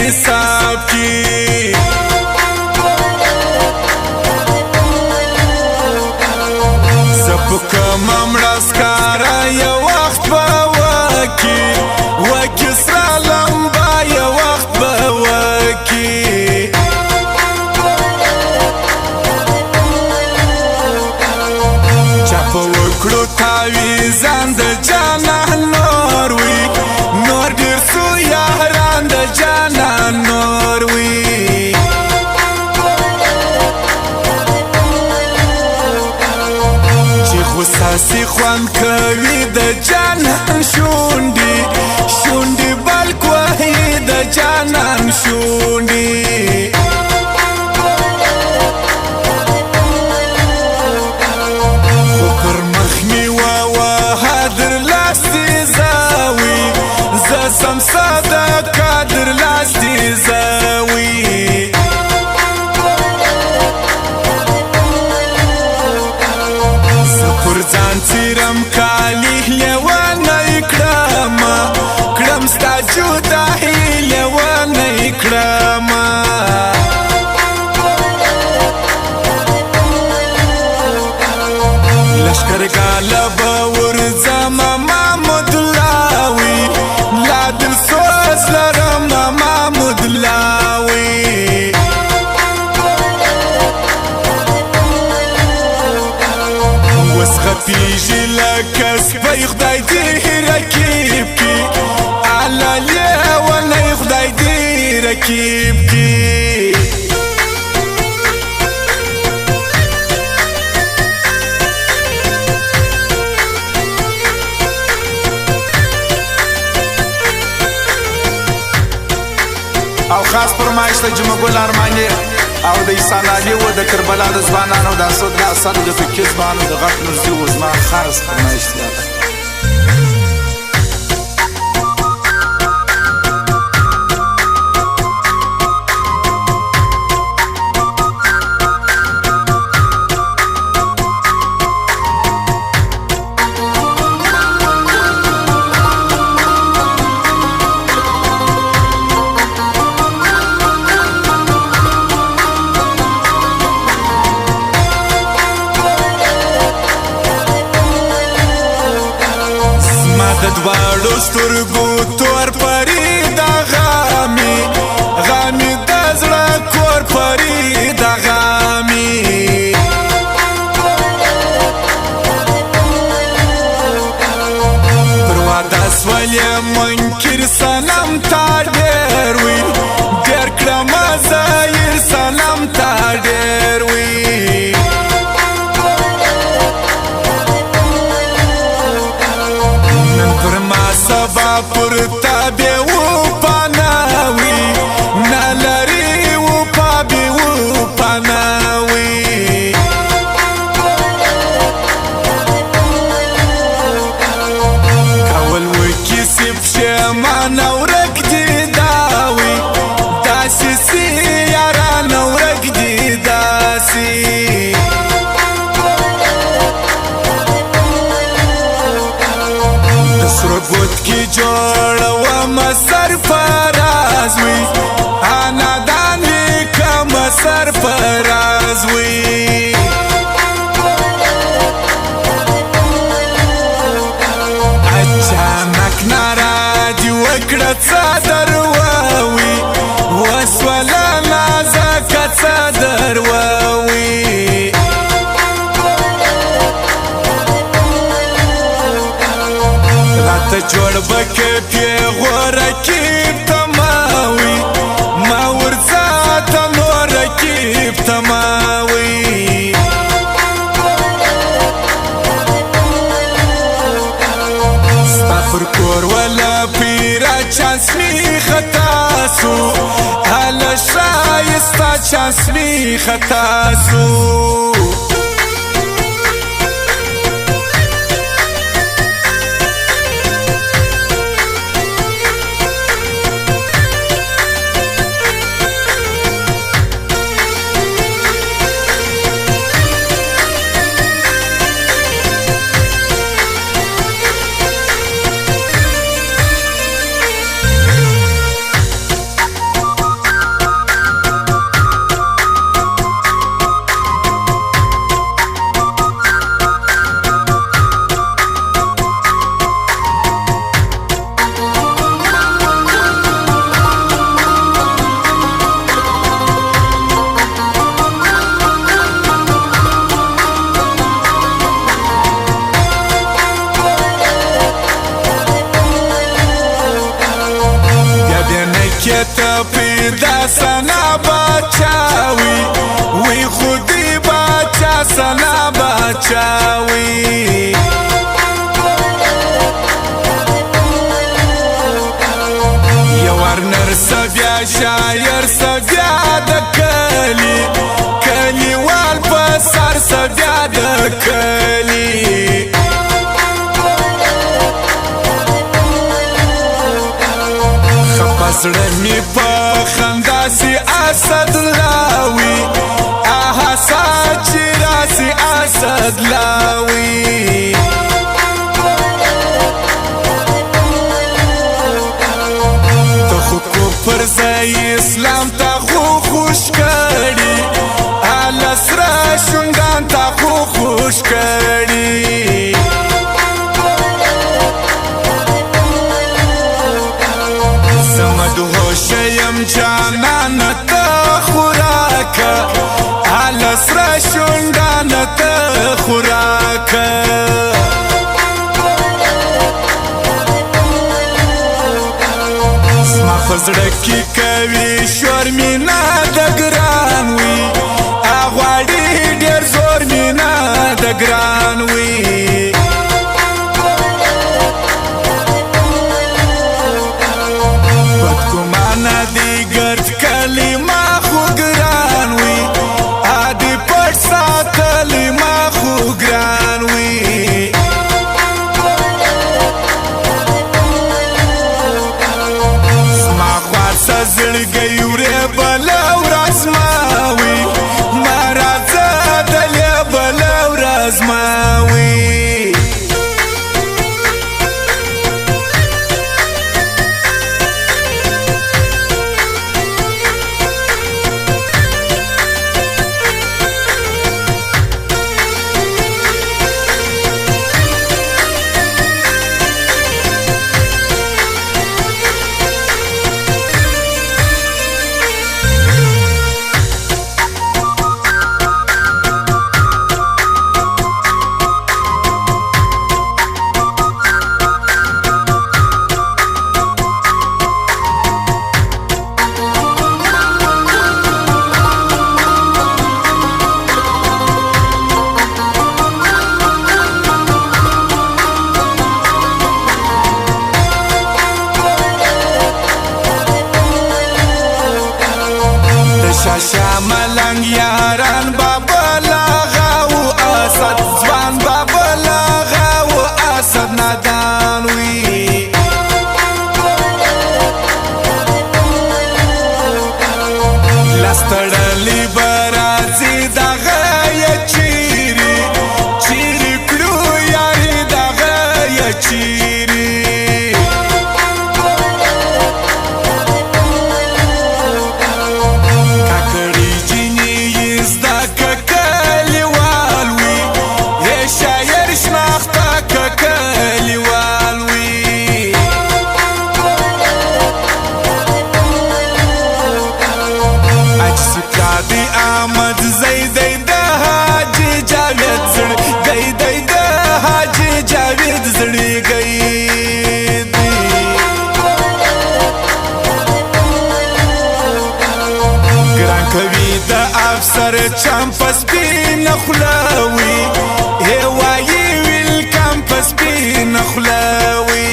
حساب کی زبکه ممړه سکاره یو وخت به وکي وکي سره لمبه یو وخت به وکي چا په وکړو تعویزان د جانان نور وي نور ډېر څو یاران د جانان نور وي چې غوساسي خوند کوي د جانان شونډې شونډې بلک وهي د جانان شونډې خو پر مخ مې ووهه در لاستې زاوي زه سم صدقه در لاستې زاوي زه پر ځان څیرم کالي لیونی کړم ستا جدایي لیونی کړم لشکرګاله به ورځم محمود الله وي لا دلسوز لرم محمود الله وي اوس خفیږي لکه سپی خدای دې رکیب کي الله لیونی خدای دې رکیب کي او خاص فرمایش د جمعه ګل ارماني او د ایسان علي و د کربلا د ځوانانو د اسد د اسد د فکر ځوانانو د غټ مرزي و زما خاص فرمایش دی د دواړو سترګو تور پري د غامي غامي د زړه کور پري د غامي پر واده سول منکر سلام تا ډېر وي ډېر کړم زایر سلام تا ډېر وي سبا پر تابع و پناوي نلري و پابي و پناوي کول وکي سپ شمان اورک دي داوي داسي سي ياران اورک دي داسي سرګوت کی جوړوم سرفراز وي انا دان لیکم سرفراز وي اچانک ناراضي وکړه څادر واوي وسوله نازکه څادر واوي راته جوړ بکه پیغور رکیب تماوي ما ورځاته نور رکیب تماوي ستا پر کور ولا پیرا چانس می خطا سو هله شایسته چانس می خطا سو سبیا شاعر سبیا د کلیوال په سر سبیا د کلی خپسړه می په خندا سي اسد لاوي آها ساچ راسي اسد لاوي پر ځای اسلام تا خو خوش کړي اله سره شونډان تا خو خوش کړي زمد هوش یم جانان ته خوراکه اله سره شونډان ته خوراکه پزړه کې کوي شور مینا د ګران وي اغواړي ډېر زور مینا د ګران وي بدګمانه دی ګرد کلمه خو ګران وي ادي پټ ساتلی ما خو ګران وي زړګي ورې بل ورځ ماوي مرزه دلې بل ورځ ماوي شاشا ملنګ یاران بابا لاغاو اسد ځوان بابا لاغاو اسد نادان وي لستړلی برازي دغه چیرې چیرې کړو یاري دغه چیرې آمد زیدی د حاجی جاوید زړګی دی د حاجی جاوید زړګی دی ګران کوي د افسر چمپس سپین خلاوي هوایي ویل کمپس سپین خلاوي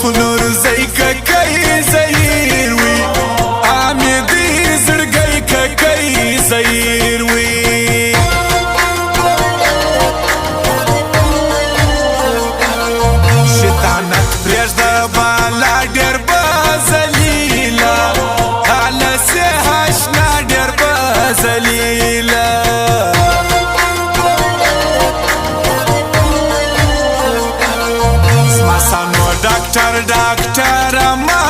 پنور زیکا کئی زیر وی آمیدی زرگئی کا کئی زیر وی شیطانت پریزده بالا دیر بازلیلا حالا سی حشنا دیر بازلیلا ډاکټر ډاکټر ما